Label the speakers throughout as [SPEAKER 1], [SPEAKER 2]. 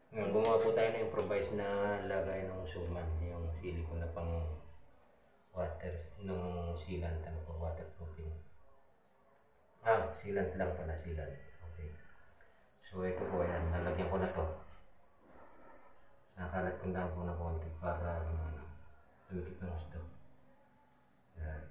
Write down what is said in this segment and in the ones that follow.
[SPEAKER 1] Ngayon, gumawa po tayo ng improvise na lagay ng suman, yung silicone na pang water, ng sealant, ano po, waterproofing. Sealant lang pala, sealant. Okay. So ito po, yan, nalagyan ko na to. Nakalat ko lang po ng konti para tumikit ng gusto. Yan.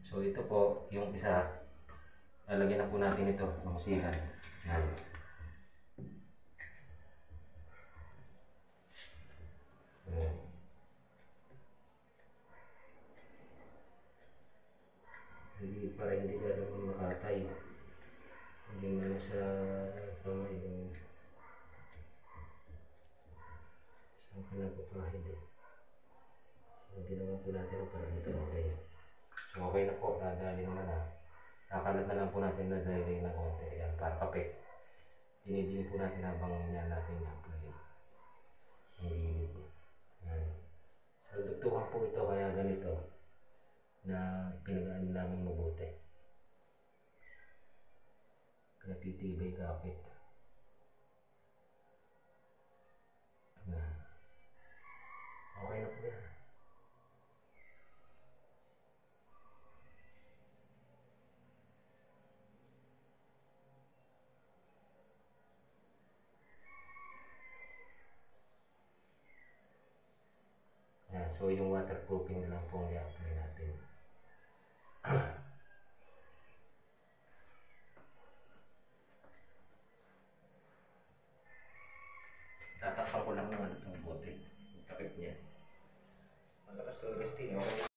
[SPEAKER 1] So ito po, yung isa, lalagyan na po natin ito ng sealant. Yan. Para hindi gano'n makatay. Hindi mo sa kamay yung saan ka nagpapahid eh. So ginawa po natin para dito okay. So okay na po, dadali naman na. Nakalat na lang po natin na dali na konti. Yan, para kapit. Dinidin po natin habang yan natin i-apply. Yan. So dugtungan po ito kaya ganito na pinagaan namin mabuti. Pinatitibay kapit. Okay na po yan. Yan. So yung waterproofing na lang po ang i-apply natin. Tatakpan ko lang naman itong bote. Takip niya. Malakas to guys, okay.